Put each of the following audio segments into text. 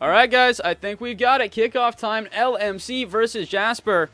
All right, guys, I think we've got it. Kickoff time, LMC versus Jasper.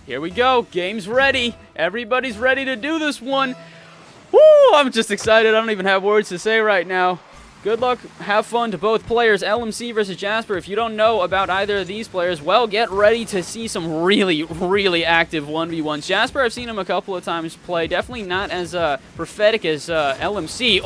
Here we go. Game's ready. Everybody's ready to do this one. Woo! I'm just excited. I don't even have words to say right now. Good luck. Have fun to both players. LMC versus Jasper. If you don't know about either of these players, well, get ready to see some really active 1v1s. Jasper, I've seen him a couple of times play. Definitely not as prophetic as LMC.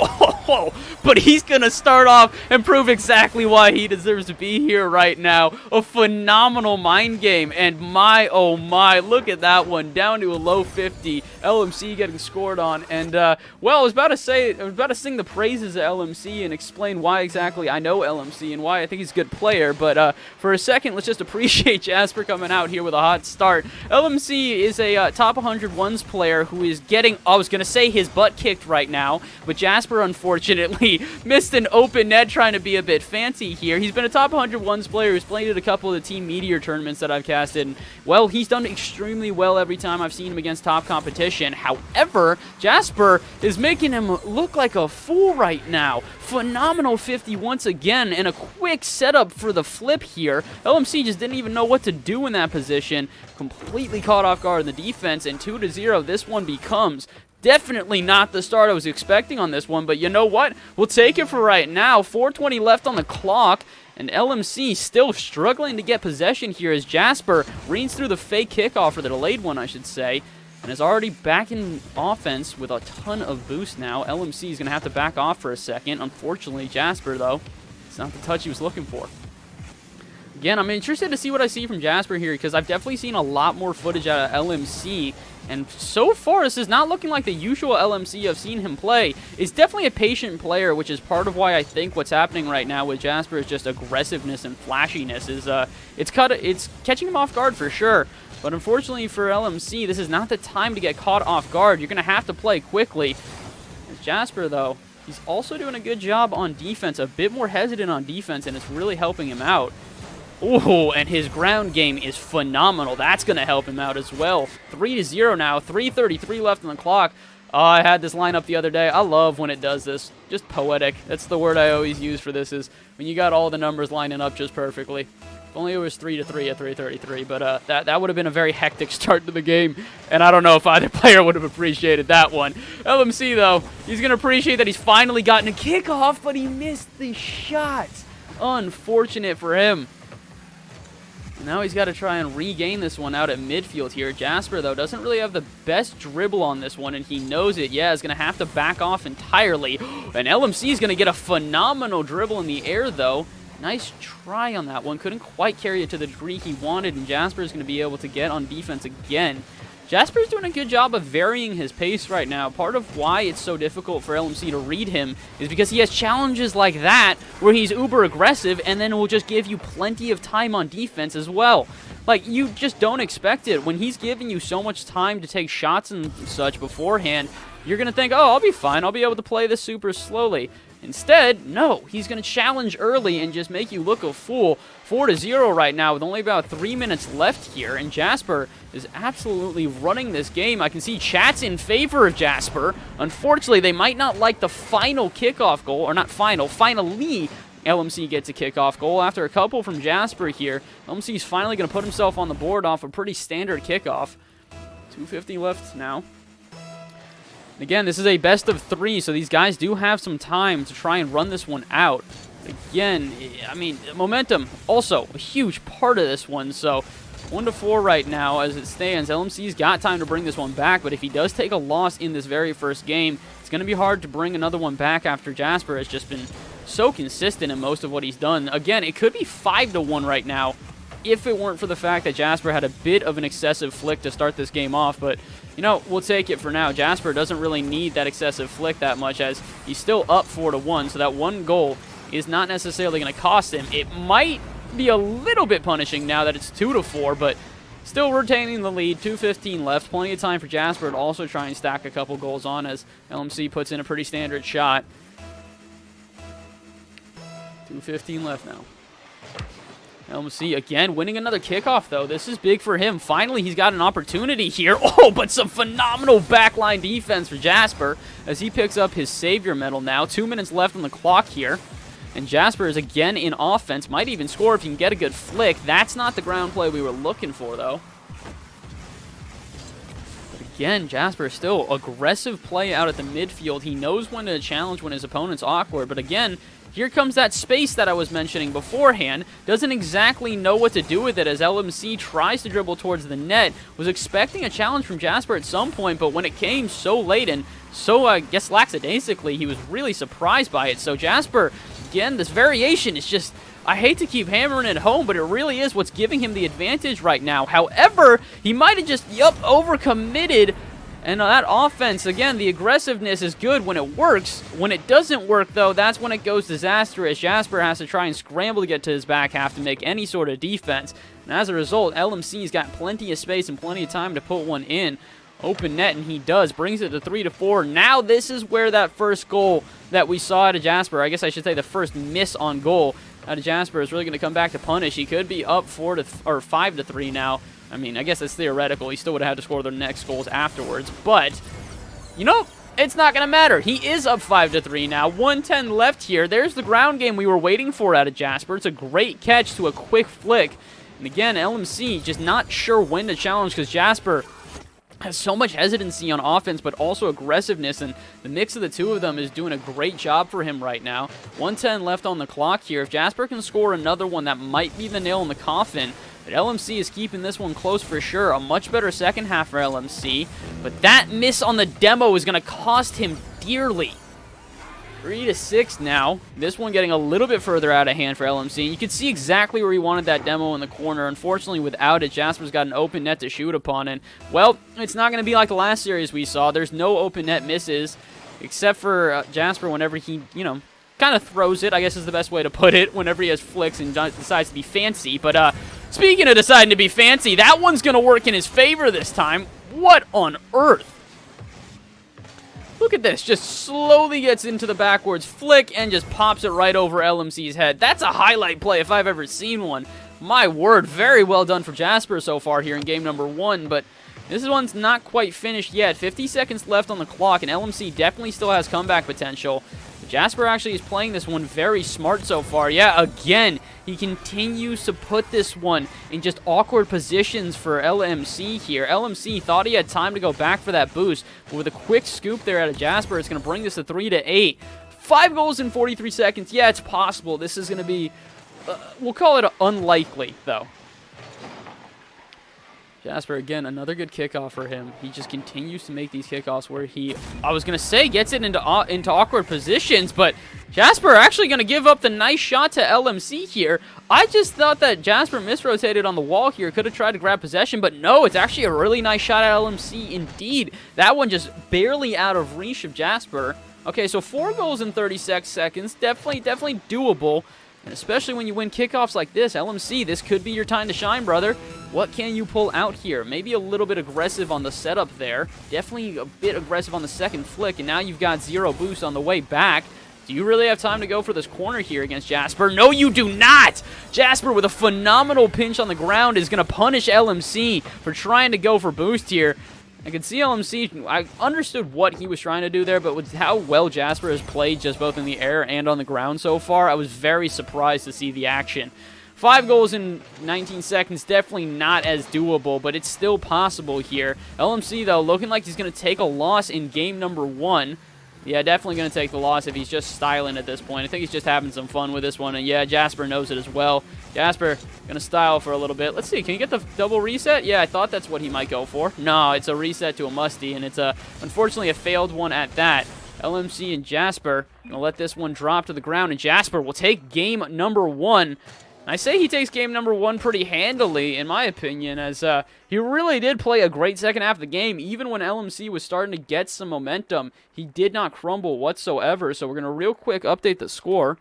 Oh, but he's going to start off and prove exactly why he deserves to be here right now. A phenomenal mind game. And my, oh my, look at that one. Down to a low 50. LMC getting scored on. And, well, I was about to sing the praises of LMC and explain why exactly I know LMC and why I think he's a good player, but for a second, let's just appreciate Jasper coming out here with a hot start. LMC is a top 100 ones player who is getting, I was going to say his butt kicked right now, but Jasper unfortunately missed an open net trying to be a bit fancy here. He's been a top 100 ones player who's played at a couple of the Team Meteor tournaments that I've casted, and, well, he's done extremely well every time I've seen him against top competition. However, Jasper is making him look like a fool right now. Phenomenal 50 once again, and a quick setup for the flip here. LMC just didn't even know what to do in that position. Completely caught off guard in the defense, and 2-0 this one becomes. Definitely not the start I was expecting on this one, but you know what? We'll take it for right now. 4:20 left on the clock, and LMC still struggling to get possession here as Jasper reads through the fake kickoff, or the delayed one, I should say, and is already back in offense with a ton of boost now. LMC is going to have to back off for a second. Unfortunately, Jasper, though, it's not the touch he was looking for. Again, I'm interested to see what I see from Jasper here, because I've definitely seen a lot more footage out of LMC, and so far, this is not looking like the usual LMC I've seen him play. He's definitely a patient player, which is part of why I think what's happening right now with Jasper is just aggressiveness and flashiness. It's catching him off guard for sure. But unfortunately for LMC, this is not the time to get caught off guard. You're going to have to play quickly. As Jasper, though, he's also doing a good job on defense, a bit more hesitant on defense, and it's really helping him out. Oh, and his ground game is phenomenal. That's going to help him out as well. 3-0 now, 3:33 left on the clock. Oh, I had this lineup the other day. I love when it does this. Just poetic. That's the word I always use for this, is when you got all the numbers lining up just perfectly. If only it was 3-3 at 3:33, but that would have been a very hectic start to the game, and I don't know if either player would have appreciated that one. LMC, though, he's going to appreciate that he's finally gotten a kickoff, but he missed the shot. Unfortunate for him. Now he's got to try and regain this one out at midfield here. Jasper, though, doesn't really have the best dribble on this one, and he knows it. Yeah, is going to have to back off entirely. And LMC is going to get a phenomenal dribble in the air, though. Nice try on that one. Couldn't quite carry it to the degree he wanted, and Jasper is going to be able to get on defense again. Jasper's doing a good job of varying his pace right now. Part of why it's so difficult for LMC to read him is because he has challenges like that where he's uber aggressive and then will just give you plenty of time on defense as well. Like, you just don't expect it. When he's giving you so much time to take shots and such beforehand, you're going to think, oh, I'll be fine. I'll be able to play this super slowly. Instead, no, he's going to challenge early and just make you look a fool. 4-0 right now with only about 3 minutes left here, and Jasper is absolutely running this game. I can see chats in favor of Jasper. Unfortunately, they might not like the final kickoff goal, or not final, finally LMC gets a kickoff goal after a couple from Jasper here. LMC is finally going to put himself on the board off a pretty standard kickoff. 2:50 left now. Again, this is a best of 3, so these guys do have some time to try and run this one out. Again, I mean, momentum also a huge part of this one, so 1-4 right now as it stands. LMC's got time to bring this one back, but if he does take a loss in this very first game, it's going to be hard to bring another one back after Jasper has just been so consistent in most of what he's done. Again, it could be 5-1 right now if it weren't for the fact that Jasper had a bit of an excessive flick to start this game off, but you know, we'll take it for now. Jasper doesn't really need that excessive flick that much as he's still up 4-1, so that one goal is not necessarily going to cost him. It might be a little bit punishing now that it's 2-4, but still retaining the lead. 2:15 left. Plenty of time for Jasper to also try and stack a couple goals on as LMC puts in a pretty standard shot. 2:15 left now. LMC again winning another kickoff, though. This is big for him. Finally, he's got an opportunity here. Oh, but some phenomenal backline defense for Jasper as he picks up his savior medal now. 2 minutes left on the clock here. And Jasper is again in offense. Might even score if he can get a good flick. That's not the ground play we were looking for, though. But again, Jasper still aggressive play out at the midfield. He knows when to challenge when his opponent's awkward. But again, here comes that space that I was mentioning beforehand. Doesn't exactly know what to do with it as LMC tries to dribble towards the net. Was expecting a challenge from Jasper at some point, but when it came so late and so, I guess, lackadaisically, he was really surprised by it. So Jasper, again, this variation is just, I hate to keep hammering it home, but it really is what's giving him the advantage right now. However, he might have just, overcommitted. And that offense, again, the aggressiveness is good when it works. When it doesn't work, though, that's when it goes disastrous. Jasper has to try and scramble to get to his back half to make any sort of defense. And as a result, LMC's got plenty of space and plenty of time to put one in. Open net, and he does. Brings it to 3-4. Now this is where that first goal that we saw out of Jasper, I guess I should say the first miss on goal out of Jasper, is really going to come back to punish. He could be up 5-3 now. I mean, I guess it's theoretical. He still would have had to score their next goals afterwards. But, it's not going to matter. He is up 5-3 now. 1:10 left here. There's the ground game we were waiting for out of Jasper. It's a great catch to a quick flick. And again, LMC just not sure when to challenge because Jasper has so much hesitancy on offense, but also aggressiveness, and the mix of the two of them is doing a great job for him right now. 1:10 left on the clock here. If Jasper can score another one, that might be the nail in the coffin. But LMC is keeping this one close for sure. A much better second half for LMC. But that miss on the demo is going to cost him dearly. 3-6 now. This one getting a little bit further out of hand for LMC. And you can see exactly where he wanted that demo in the corner. Unfortunately, without it, Jasper's got an open net to shoot upon. And, well, it's not going to be like the last series we saw. There's no open net misses, except for Jasper whenever he, kind of throws it, I guess is the best way to put it, whenever he has flicks and decides to be fancy. But speaking of deciding to be fancy, that one's going to work in his favor this time. What on earth? Look at this, just slowly gets into the backwards flick and just pops it right over LMC's head. That's a highlight play if I've ever seen one. My word, very well done for Jasper so far here in game number 1, but this one's not quite finished yet. 50 seconds left on the clock, and LMC definitely still has comeback potential. But Jasper actually is playing this one very smart so far. Yeah, again, he continues to put this one in just awkward positions for LMC here. LMC thought he had time to go back for that boost, but with a quick scoop there out of Jasper, it's going to bring this to 3-8. 5 goals in 43 seconds. Yeah, it's possible. This is going to be, we'll call it unlikely, though. Jasper, again, another good kickoff for him. He just continues to make these kickoffs where he, I was going to say, gets it into awkward positions, but Jasper actually going to give up the nice shot to LMC here. I just thought that Jasper misrotated on the wall here, could have tried to grab possession, but no, it's actually a really nice shot at LMC indeed. That one just barely out of reach of Jasper. Okay, so 4 goals in 36 seconds. Definitely doable. And especially when you win kickoffs like this, LMC, this could be your time to shine, brother. What can you pull out here? Maybe a little bit aggressive on the setup there. Definitely a bit aggressive on the second flick, and now you've got 0 boost on the way back. Do you really have time to go for this corner here against Jasper? No, you do not! Jasper with a phenomenal pinch on the ground is going to punish LMC for trying to go for boost here. I can see LMC, I understood what he was trying to do there, but with how well Jasper has played just both in the air and on the ground so far, I was very surprised to see the action. 5 goals in 19 seconds, definitely not as doable, but it's still possible here. LMC, though, looking like he's going to take a loss in game number 1. Yeah, definitely going to take the loss if he's just styling at this point. I think he's just having some fun with this one, and yeah, Jasper knows it as well. Jasper going to style for a little bit. Let's see, can he get the double reset? Yeah, I thought that's what he might go for. No, it's a reset to a musty, and it's unfortunately a failed one at that. LMC and Jasper going to let this one drop to the ground, and Jasper will take game number 1. I say he takes game number 1 pretty handily, in my opinion, as he really did play a great second half of the game. Even when LMC was starting to get some momentum, he did not crumble whatsoever. So we're going to real quick update the score.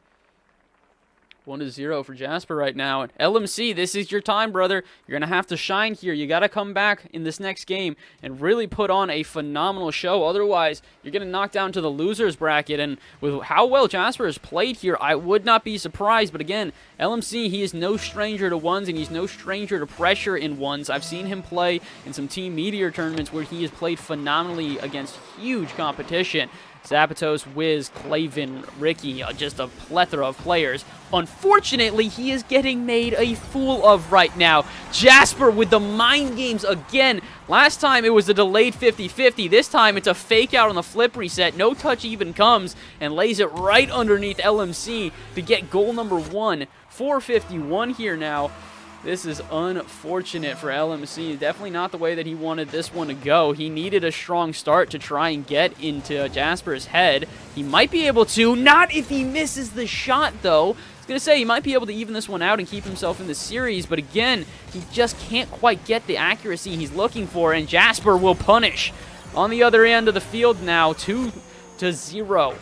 1-0 for Jasper right now. And LMC, this is your time, brother. You're going to have to shine here. You got to come back in this next game and really put on a phenomenal show. Otherwise, you're going to knock down to the losers bracket. And with how well Jasper has played here, I would not be surprised. But again, LMC, he is no stranger to ones, and he's no stranger to pressure in ones. I've seen him play in some Team Meteor tournaments where he has played phenomenally against huge competition. Zapatos, Wiz, Clavin, Ricky, just a plethora of players. Unfortunately, he is getting made a fool of right now. Jasper with the mind games again. Last time it was a delayed 50-50. This time it's a fake out on the flip reset. No touch even comes and lays it right underneath LMC to get goal number 1. 4:51 here now. This is unfortunate for LMC. Definitely not the way that he wanted this one to go. He needed a strong start to try and get into Jasper's head. He might be able to. Not if he misses the shot, though. I was going to say he might be able to even this one out and keep himself in the series, but again, he just can't quite get the accuracy he's looking for, and Jasper will punish. On the other end of the field now, 2-0.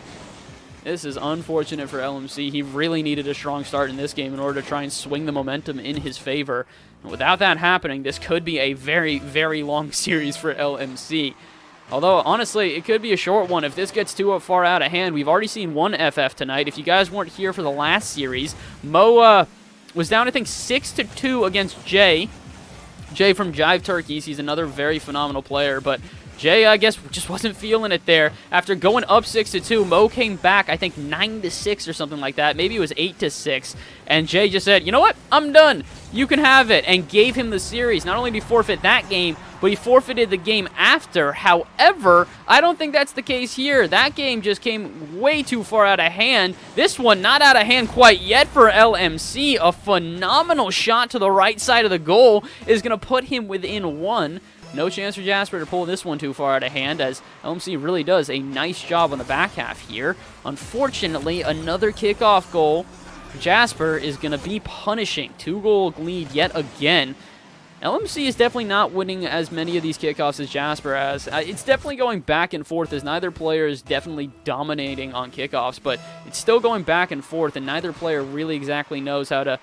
This is unfortunate for LMC. He really needed a strong start in this game in order to try and swing the momentum in his favor. And without that happening, this could be a very, very long series for LMC. Although, honestly, it could be a short one if this gets too far out of hand. We've already seen one FF tonight. If you guys weren't here for the last series, Mo was down, I think, 6-2 against Jay. Jay from Jive Turkeys. He's another very phenomenal player, but Jay, I guess, just wasn't feeling it there. After going up 6-2, Mo came back, I think, 9-6 or something like that. Maybe it was 8-6. And Jay just said, you know what? I'm done. You can have it. And gave him the series. Not only did he forfeit that game, but he forfeited the game after. However, I don't think that's the case here. That game just came way too far out of hand. This one, not out of hand quite yet for LMC. A phenomenal shot to the right side of the goal is going to put him within 1. No chance for Jasper to pull this one too far out of hand, as LMC really does a nice job on the back half here. Unfortunately, another kickoff goal. Jasper is going to be punishing. 2-goal lead yet again. LMC is definitely not winning as many of these kickoffs as Jasper has. It's definitely going back and forth, as neither player is definitely dominating on kickoffs, but it's still going back and forth, and neither player really exactly knows how to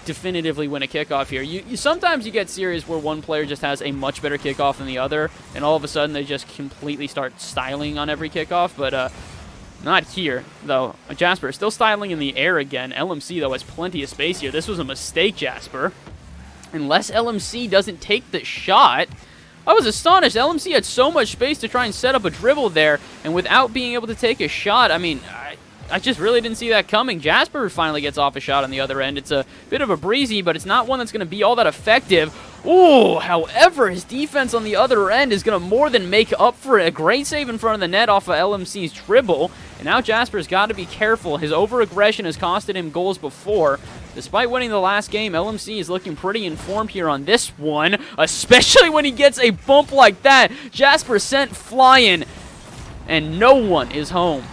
definitively win a kickoff here. Sometimes you get series where one player just has a much better kickoff than the other, and all of a sudden they just completely start styling on every kickoff, but not here, though. Jasper is still styling in the air again. LMC, though, has plenty of space here. This was a mistake, Jasper. Unless LMC doesn't take the shot. I was astonished. LMC had so much space to try and set up a dribble there, and without being able to take a shot, I mean, I just really didn't see that coming. Jasper finally gets off a shot on the other end. It's a bit of a breezy, but it's not one that's going to be all that effective. Ooh, however, his defense on the other end is going to more than make up for it. A great save in front of the net off of LMC's dribble, and now Jasper's got to be careful. His over-aggression has costed him goals before. Despite winning the last game, LMC is looking pretty informed here on this one, especially when he gets a bump like that. Jasper sent flying, and no one is home.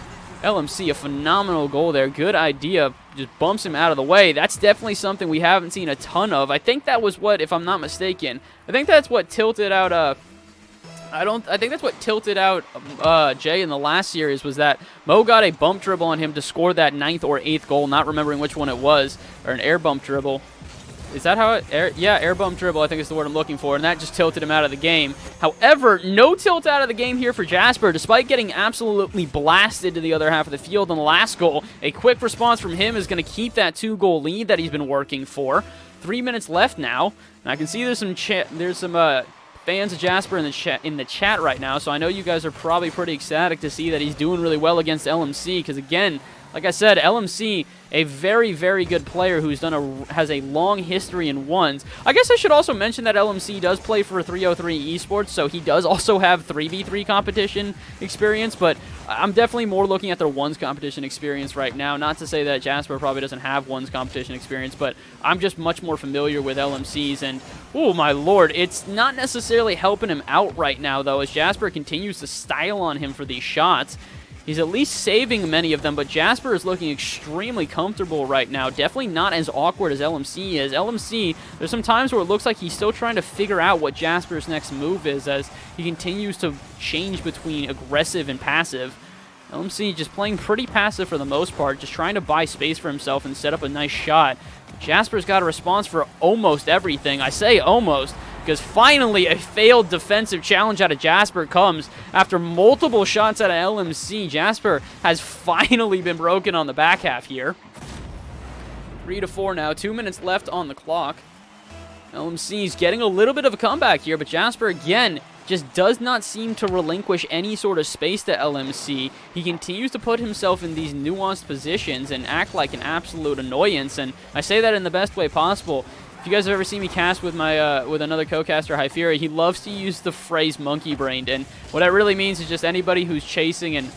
LMC, a phenomenal goal there. Good idea. Just bumps him out of the way. That's definitely something we haven't seen a ton of. I think that was what, if I'm not mistaken, I think that's what tilted out I think that's what tilted out Jay in the last series, was that Mo got a bump dribble on him to score that 9th or 8th goal, not remembering which one it was, or an air bump dribble. Is that how it... yeah, air bump dribble, I think is the word I'm looking for, and that just tilted him out of the game. However, no tilt out of the game here for Jasper, despite getting absolutely blasted to the other half of the field on the last goal. A quick response from him is going to keep that 2-goal lead that he's been working for. 3 minutes left now, and I can see there's some fans of Jasper in the chat right now, so I know you guys are probably pretty ecstatic to see that he's doing really well against LMC, because again, like I said, LMC, a very, very good player who's has a long history in ones. I guess I should also mention that LMC does play for 303 Esports, so he does also have 3v3 competition experience, but I'm definitely more looking at their ones competition experience right now. Not to say that Jasper probably doesn't have ones competition experience, but I'm just much more familiar with LMC's, and oh my lord, it's not necessarily helping him out right now, though, as Jasper continues to style on him for these shots. He's at least saving many of them, but Jasper is looking extremely comfortable right now. Definitely not as awkward as LMC is. LMC, there's some times where it looks like he's still trying to figure out what Jasper's next move is, as he continues to change between aggressive and passive. LMC just playing pretty passive for the most part, just trying to buy space for himself and set up a nice shot. Jasper's got a response for almost everything. I say almost, because finally a failed defensive challenge out of Jasper comes after multiple shots out of LMC. Jasper has finally been broken on the back half here. 3-4 now, 2 minutes left on the clock. LMC's getting a little bit of a comeback here, but Jasper again just does not seem to relinquish any sort of space to LMC. He continues to put himself in these nuanced positions and act like an absolute annoyance, and I say that in the best way possible. If you guys have ever seen me cast with my with another co-caster, Feer, he loves to use the phrase monkey-brained, and what that really means is just anybody who's chasing and...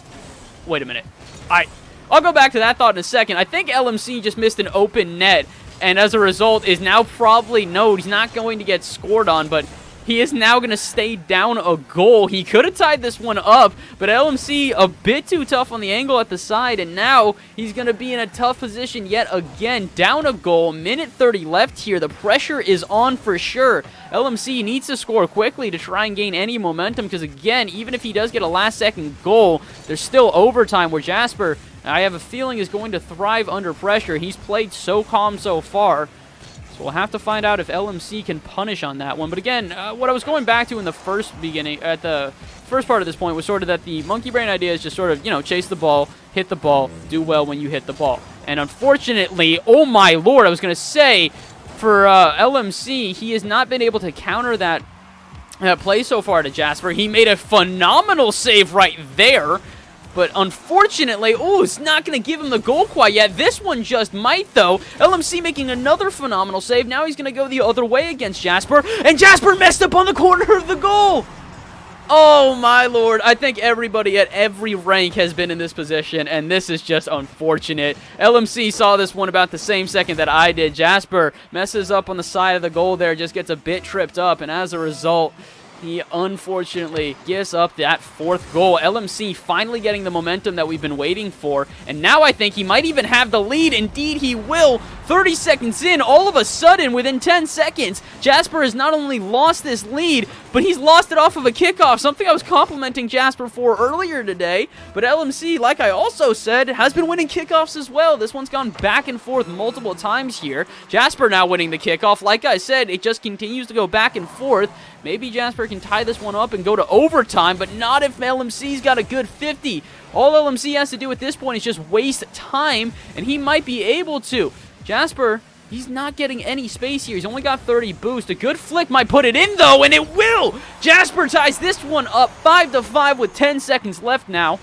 Wait a minute. I'll go back to that thought in a second. I think LMC just missed an open net, and as a result is now probably... No, he's not going to get scored on, but he is now going to stay down a goal. He could have tied this one up, but LMC a bit too tough on the angle at the side, and now he's going to be in a tough position yet again. Down a goal, minute 30 left here. The pressure is on for sure. LMC needs to score quickly to try and gain any momentum, because again, even if he does get a last-second goal, there's still overtime where Jasper, I have a feeling, is going to thrive under pressure. He's played so calm so far. So we'll have to find out if LMC can punish on that one. But again, what I was going back to in the first part of this point was sort of that the monkey brain idea is just sort of, you know, chase the ball, hit the ball, do well when you hit the ball. And unfortunately, oh my lord, I was going to say, for LMC, he has not been able to counter that play so far to Jasper. He made a phenomenal save right there. But unfortunately, it's not going to give him the goal quite yet. This one just might, though. LMC making another phenomenal save. Now he's going to go the other way against Jasper. And Jasper messed up on the corner of the goal. Oh, my lord. I think everybody at every rank has been in this position, and this is just unfortunate. LMC saw this one about the same second that I did. Jasper messes up on the side of the goal there, just gets a bit tripped up, and as a result... he unfortunately gives up that fourth goal. LMC finally getting the momentum that we've been waiting for. And now I think he might even have the lead. Indeed, he will. 30 seconds in, all of a sudden, within 10 seconds, Jasper has not only lost this lead, but he's lost it off of a kickoff, something I was complimenting Jasper for earlier today. But LMC, like I also said, has been winning kickoffs as well. This one's gone back and forth multiple times here. Jasper now winning the kickoff. Like I said, it just continues to go back and forth. Maybe Jasper can tie this one up and go to overtime, but not if LMC's got a good 50. All LMC has to do at this point is just waste time, and he might be able to. Jasper, he's not getting any space here. He's only got 30 boost. A good flick might put it in, though, and it will! Jasper ties this one up 5-5 with 10 seconds left now.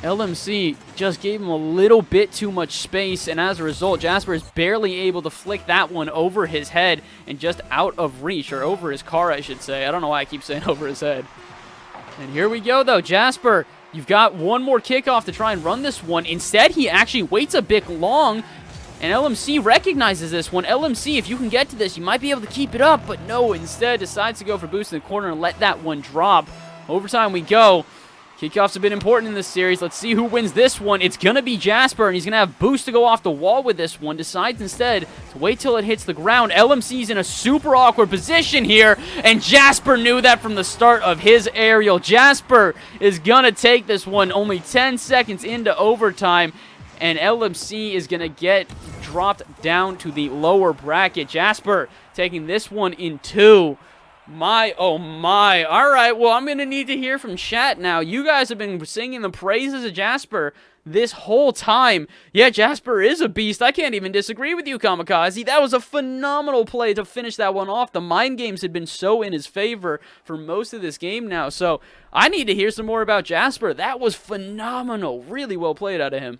LMC just gave him a little bit too much space, and as a result, Jasper is barely able to flick that one over his head and just out of reach, or over his car, I should say. I don't know why I keep saying over his head. And here we go, though. Jasper, you've got one more kickoff to try and run this one. Instead, he actually waits a bit long, and LMC recognizes this one. LMC, if you can get to this, you might be able to keep it up, but no, instead decides to go for boost in the corner and let that one drop. Overtime we go. Kickoffs have been important in this series. Let's see who wins this one. It's going to be Jasper, and he's going to have boost to go off the wall with this one. Decides instead to wait till it hits the ground. LMC's in a super awkward position here, and Jasper knew that from the start of his aerial. Jasper is going to take this one only 10 seconds into overtime, and LMC is going to get dropped down to the lower bracket. Jasper taking this one in 2. My, oh my. All right, well, I'm going to need to hear from chat now. You guys have been singing the praises of Jasper this whole time. Yeah, Jasper is a beast. I can't even disagree with you, Kamikaze. That was a phenomenal play to finish that one off. The mind games had been so in his favor for most of this game now. So I need to hear some more about Jasper. That was phenomenal. Really well played out of him.